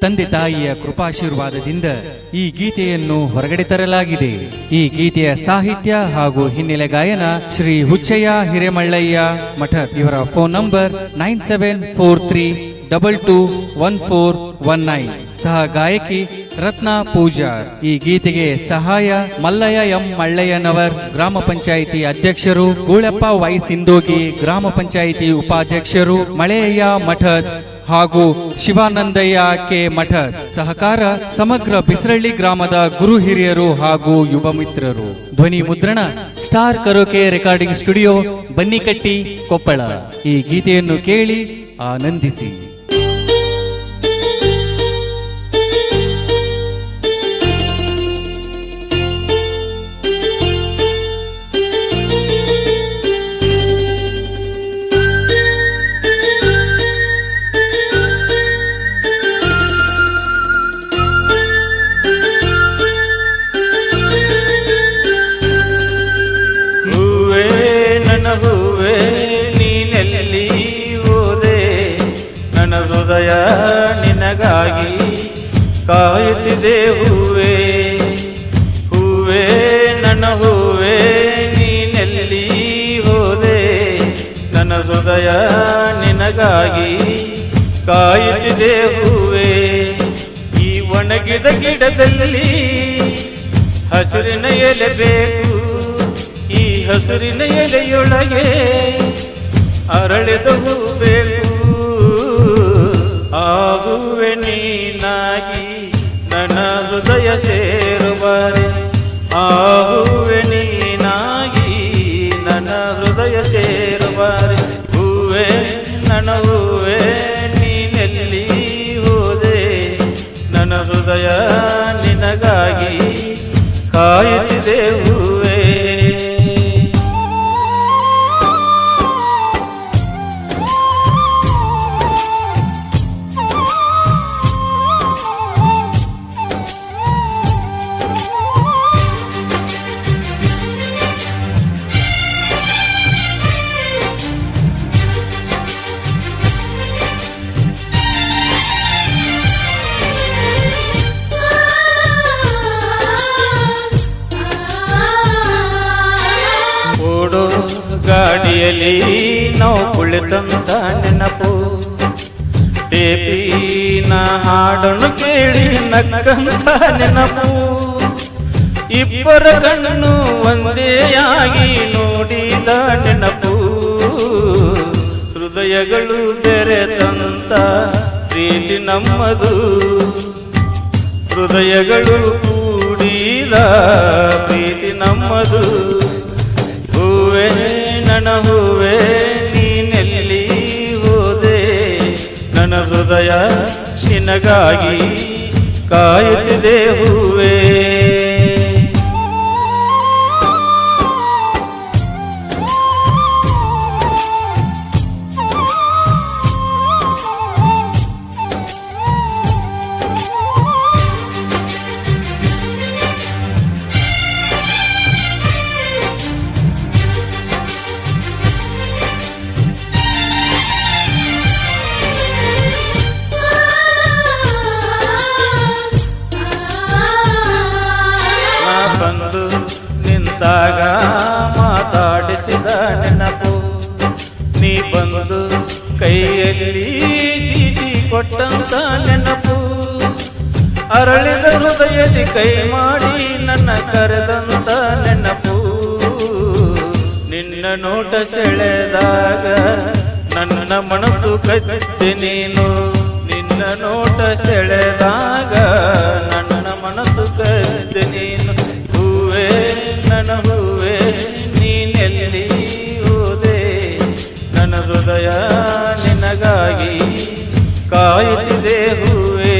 ತಂದೆ ತಾಯಿಯ ಕೃಪಾಶೀರ್ವಾದದಿಂದ ಈ ಗೀತೆಯನ್ನು ಹೊರಗಡೆ ತರಲಾಗಿದೆ. ಈ ಗೀತೆಯ ಸಾಹಿತ್ಯ ಹಾಗೂ ಹಿನ್ನೆಲೆ ಗಾಯನ ಶ್ರೀ ಹುಚ್ಚಯ್ಯ ಹಿರೇಮಳ್ಳಯ್ಯ ಮಠದ್. ಇವರ ಫೋನ್ ನಂಬರ್ 9743221419. ಸಹ ಗಾಯಕಿ ರತ್ನ ಪೂಜಾರ್. ಈ ಗೀತೆಗೆ ಸಹಾಯ ಮಲ್ಲಯ್ಯ ಎಂ ಮಳ್ಳಯ್ಯನವರ್, ಗ್ರಾಮ ಪಂಚಾಯಿತಿ ಅಧ್ಯಕ್ಷರು, ಗೂಳಪ್ಪ ವೈ ಸಿಂದೋಗಿ, ಗ್ರಾಮ ಪಂಚಾಯಿತಿ ಉಪಾಧ್ಯಕ್ಷರು, ಮಳೆಯಯ್ಯ ಮಠದ್ ಹಾಗೂ ಶಿವಾನಂದಯ್ಯ ಕೆ ಮಠದ್. ಸಹಕಾರ ಸಮಗ್ರ ಬಿಸರಳ್ಳಿ ಗ್ರಾಮದ ಗುರು ಹಿರಿಯರು ಹಾಗೂ ಯುವ ಮಿತ್ರರು. ಧ್ವನಿ ಮುದ್ರಣ star karaoke recording studio, Bannikatti, Koppal. ಈ ಗೀತೆಯನ್ನು ಕೇಳಿ ಆನಂದಿಸಿ. ಹೂವೆ ನೀನೆಲ್ಲಿ ಹೋದೆ, ನನ್ನ ಹೃದಯ ನಿನಗಾಗಿ ಕಾಯುತ್ತಿದೆ. ಹೂವೆ ಹೂವೆ ನನ್ನ ಹೂವೆ ನೀನೆಲ್ಲಿ ಹೋದೆ, ನನ್ನ ಹೃದಯ ನಿನಗಾಗಿ ಕಾಯುತ್ತಿದೆ. ಹೂವೆ ಈ ಒಣಗಿದ ಗಿಡದಲ್ಲಿ ಹಸಿರಿನ ಎಲೆ ಬೇಕು, ಈ ಹಸಿರಿನ ಎಲೆಯೊಳಗೆ ಅರಳಿದ ಹೂ ಬೇಕು. ಆ ಹೂವೆ ನೀನಾಗಿ ನನ್ನ ಹೃದಯ ಸೇರುವಾರೆ, ಆ ಹೂವೆ ನೀನಾಗಿ ನನ್ನ ಹೃದಯ ಸೇರುವಾರೆ. ಹೂವೆ ನನ್ನ ಹೂವೆ ನೀನೆಲ್ಲಿ ಹೋದೆ, ನನ್ನ ಹೃದಯ ನಿನಗಾಗಿ ಕಾಯುತ್ತಿದೆ. ಹೂವೆ ಗಾಡಿಯಲ್ಲಿ ನಾವು ಕುಳಿತಂತ ನೆನಪು, ಟೇಪಿನ ಹಾಡನ್ನು ಕೇಳಿ ನಕ್ಕಂತ ನೆನಪು, ಇಬ್ಬರ ಕಣ್ಣು ಒಂದೇಯಾಗಿ ನೋಡಿದ ನೆನಪು, ಹೃದಯಗಳು ಬೆರೆತಂತ ಪ್ರೀತಿ ನಮ್ಮದು, ಹೃದಯಗಳು ಕೂಡಿದ ಪ್ರೀತಿ ನಮ್ಮದು. ಹೂವೆ ನನ್ನ ಹೂವೆ ನೀನೆಲ್ಲಿ ಹೋದೆ, ನನ್ನ ಹೃದಯ ನಿನಗಾಗಿ ಕಾಯುತ್ತಿದೆ. ಹೂವೆ ಬಂದು ನಿಂತಾಗ ಮಾತಾಡಿಸಿದ ನೆನಪು, ನೀ ಬಂದು ಕೈಯಲ್ಲಿ ಚೀಟಿ ಕೊಟ್ಟಂತ ನೆನಪು, ಅರಳಿದ ಹೃದಯದಿ ಕೈ ಮಾಡಿ ನನ್ನ ಕರೆದಂತ ನೆನಪು, ನಿನ್ನ ನೋಟ ಸೆಳೆದಾಗ ನನ್ನ ಮನಸ್ಸು ಕತ್ತೆ ನೀನು, ನಿನ್ನ ನೋಟ ಸೆಳೆದಾಗ ನನ್ನ ಮನಸ್ಸು ಕತ್ತೆ ನೀನು. ಹೂವೆ ನನ್ನ ಹೂವೆ ನೀನೆಲ್ಲಿ ಹೋದೆ, ನನ್ನ ಹೃದಯ ನಿನಗಾಗಿ ಕಾಯುತ್ತಿದೆ. ಹೂವೆ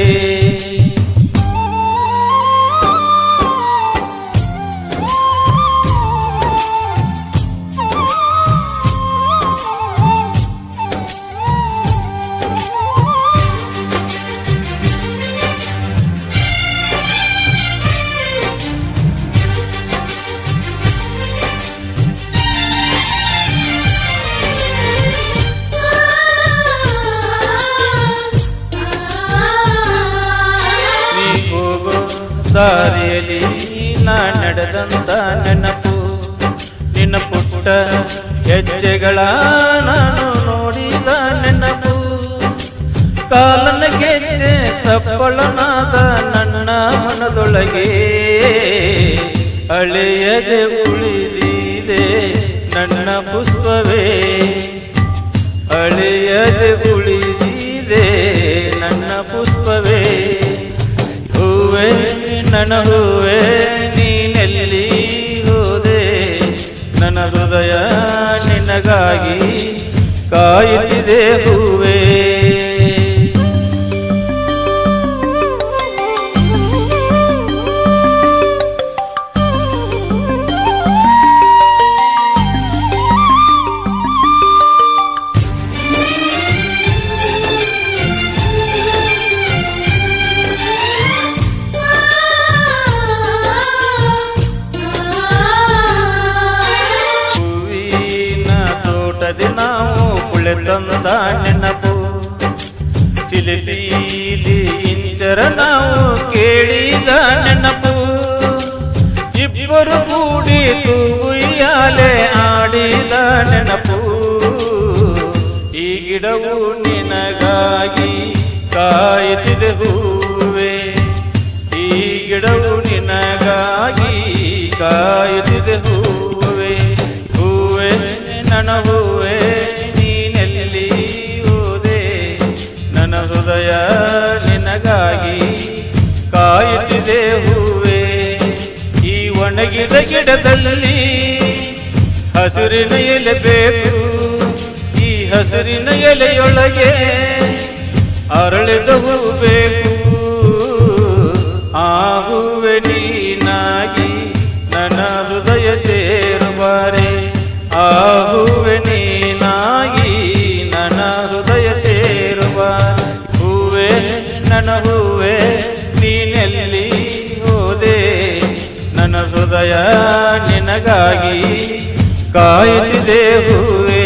ದಾರಿಯಲ್ಲಿ ನಾ ನಡೆದಂತ ನೆನಪು, ನಿನ್ನ ಪುಟ್ಟ ಹೆಜ್ಜೆಗಳ ನಾನು ನೋಡಿದ ನೆನಪು, ಕಾಲನ ಗೆಜ್ಜೆ ಸಪ್ಪಳನಾದ ನನ್ನ ಮನದೊಳಗೆ ಅಳೆಯದೆ ಉಳಿದಿದೆ ನನ್ನ ಪುಷ್ಪವೇ, ಅಳೆಯದೆ ಉಳಿದಿದೆ ನನ್ನ ಪುಷ್ಪವೇ. ಹೂವೇ ನನ್ನ ಹೂವೇ ನೀನೆಲ್ಲಿ ಹೋದೆ, ನನ್ನ ಹೃದಯ ನಿನಗಾಗಿ ಕಾಯುತ್ತಿದೆ ಹೂವೇ. ನಾವು ಕುಳಿತಂದ ನೆನಪು, ಚಿಲಿಪಿಲಿ ಇಂಚರ ನಾವು ಕೇಳಿದ ನೆನಪು, ಇಬ್ಬರು ಕೂಡಿ ಉಯ್ಯಾಲೆ ಆಡಿದ ನೆನಪು, ಈ ಗಿಡವು ನಿನಗಾಗಿ ಕಾಯುತ್ತಿದೆ ಹೂವೆ, ಈ ಗಿಡವು ನಿನಗಾಗಿ ಕಾಯುತ್ತಿದೆ ಹೂವೆ. ಹೂವೆ ನನ್ನ ಹೂವೆ ನೀನೆಲ್ಲಿ ಹೋದೆ, ನನ್ನ ಹೃದಯ ನಿನಗಾಗಿ ಕಾಯುತ್ತಿದೆ ಹೂವೆ. ಈ ಒಣಗಿದ ಗಿಡದಲ್ಲಿ ಹಸಿರಿನ ಎಲೆ ಬೇಕು, ಈ ಹಸಿರಿನ ಎಲೆಯೊಳಗೆ ಅರಳಿದ ಹೂ ಬೇಕು, ಆ ಹೂವೆ ನೀನಾಗಿ ನನ್ನ ಹೃದಯ ಸೇರುವಾರೆ, ಆ ಹೂವೆ ನೀನಾಗಿ ನನ್ನ ಹೃದಯ ಸೇರುವ. ಹೂವೆ ನನ್ನ ಹೂವೆ ನೀನೆಲ್ಲಿ ಹೋದೆ, ನನ್ನ ಹೃದಯ ನಿನಗಾಗಿ ಕಾಯುತ್ತಿದೆ ಹೂವೆ.